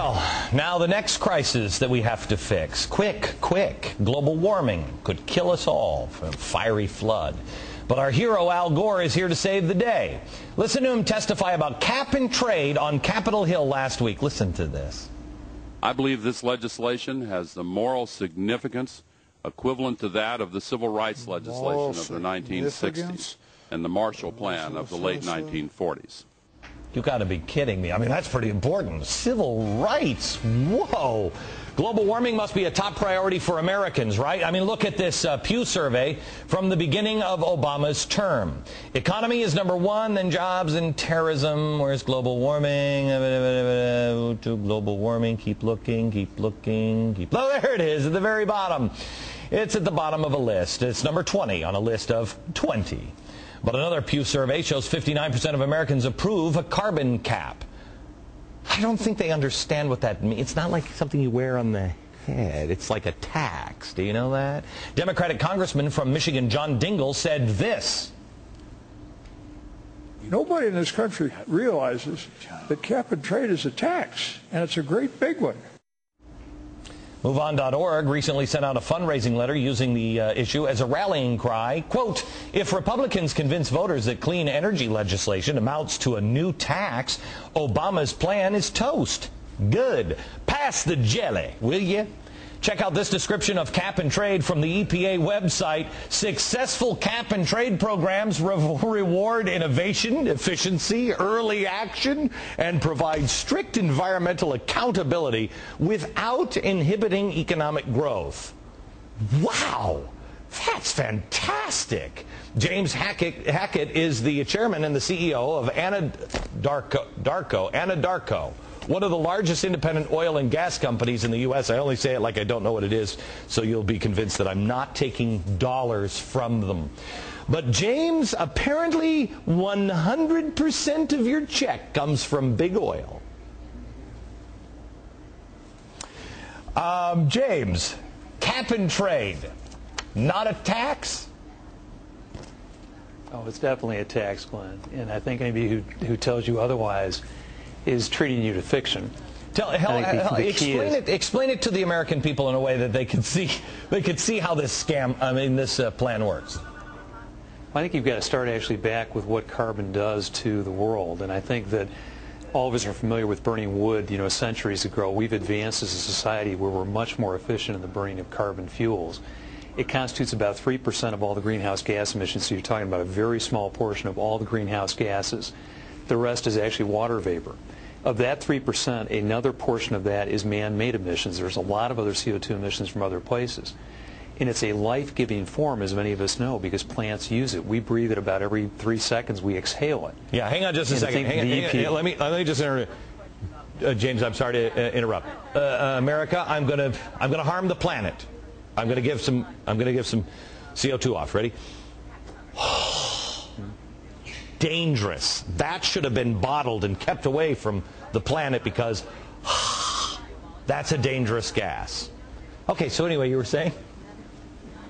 Well, now the next crisis that we have to fix. Quick. Global warming could kill us all from a fiery flood. But our hero, Al Gore, is here to save the day. Listen to him testify about cap and trade on Capitol Hill last week. Listen to this. I believe this legislation has the moral significance equivalent to that of the civil rights legislation of the 1960s and the Marshall Plan of the late 1940s. You got to be kidding me. I mean, that's pretty important. Civil rights. Whoa. Global warming must be a top priority for Americans, right? I mean, look at this Pew survey from the beginning of Obama's term. Economy is number one, then jobs and terrorism. Where's global warming? To global warming. Keep looking. Oh, there it is at the very bottom. It's at the bottom of a list. It's number 20 on a list of 20. But another Pew survey shows 59% of Americans approve a carbon cap. I don't think they understand what that means. It's not like something you wear on the head. It's like a tax. Do you know that? Democratic Congressman from Michigan, John Dingell, said this. Nobody in this country realizes that cap and trade is a tax, and it's a great big one. MoveOn.org recently sent out a fundraising letter using the issue as a rallying cry. Quote, if Republicans convince voters that clean energy legislation amounts to a new tax, Obama's plan is toast. Good. Pass the jelly, will you? Check out this description of cap and trade from the EPA website. Successful cap and trade programs reward innovation, efficiency, early action, and provide strict environmental accountability without inhibiting economic growth. Wow! That's fantastic. James Hackett is the chairman and the CEO of Anadarko, one of the largest independent oil and gas companies in the U.S. I only say it like I don't know what it is, so you'll be convinced that I'm not taking dollars from them. But James, apparently 100% of your check comes from big oil. James, cap and trade, not a tax? Oh, it's definitely a tax, Glenn. And I think anybody who tells you otherwise is treating you to fiction. Explain it to the American people in a way that they could see how this plan works. I think you've got to start actually back with what carbon does to the world, and I think that all of us are familiar with burning wood. Centuries ago, we've advanced as a society where we're much more efficient in the burning of carbon fuels. It constitutes about 3% of all the greenhouse gas emissions, so you're talking about a very small portion of all the greenhouse gases. The rest is actually water vapor. Of that 3%, another portion of that is man-made emissions. There's a lot of other CO2 emissions from other places. And it's a life-giving form, as many of us know, because plants use it. We breathe it about every 3 seconds. We exhale it. Yeah, hang on just a second. Hang on. Let me just interrupt. James, I'm sorry to interrupt. America, I'm gonna harm the planet. I'm gonna give some CO2 off. Ready? Dangerous. That should have been bottled and kept away from the planet because that's a dangerous gas. Okay, so anyway, you were saying?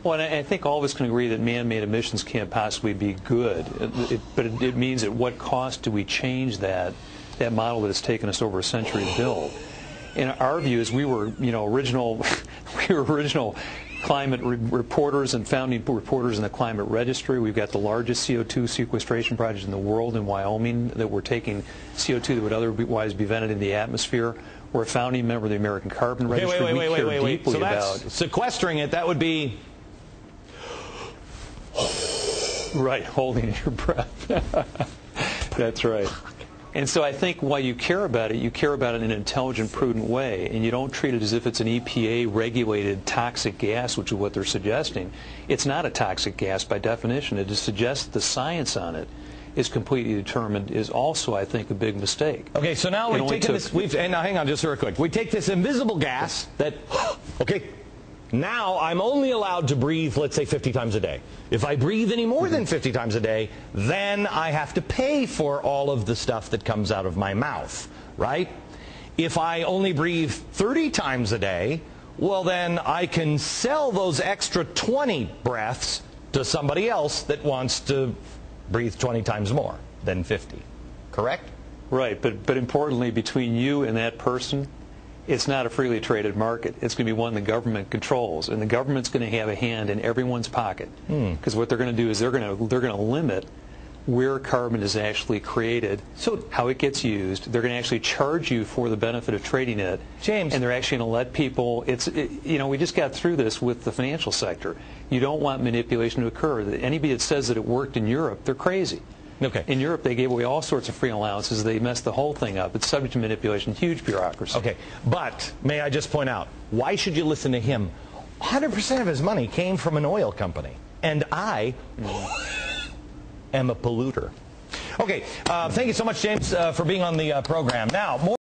Well, and I think all of us can agree that man-made emissions can't possibly be good. But it means at what cost do we change that model that has taken us over a century to build? And our view is we were original climate reporters and founding reporters in the climate registry. We've got the largest CO2 sequestration project in the world in Wyoming that we're taking CO2 that would otherwise be vented in the atmosphere. We're a founding member of the American Carbon Registry. Wait. So that's sequestering it. That would be right, holding your breath. That's right. And so I think while you care about it in an intelligent, prudent way, and you don't treat it as if it's an EPA-regulated toxic gas, which is what they're suggesting. It's not a toxic gas by definition. It just suggests the science on it is completely determined is also, I think, a big mistake. Okay, so now we've taken this, and now hang on just real quick. We take this invisible gas that, okay, now I'm only allowed to breathe, let's say, 50 times a day. If I breathe any more than 50 times a day, then I have to pay for all of the stuff that comes out of my mouth, right? If I only breathe 30 times a day, well, then I can sell those extra 20 breaths to somebody else that wants to breathe 20 times more than 50, correct? Right, but importantly, between you and that person, it's not a freely traded market. It's going to be one the government controls, and the government's going to have a hand in everyone's pocket. Because what they're going to do is they're going to limit where carbon is actually created, so how it gets used. They're going to actually charge you for the benefit of trading it, James, and they're actually going to let people. We just got through this with the financial sector. You don't want manipulation to occur. Anybody that says that it worked in Europe, they're crazy. Okay. In Europe, they gave away all sorts of free allowances. They messed the whole thing up. It's subject to manipulation, huge bureaucracy. Okay, but may I just point out, why should you listen to him? 100% of his money came from an oil company, and I am a polluter. Okay, thank you so much, James, for being on the program. Now, more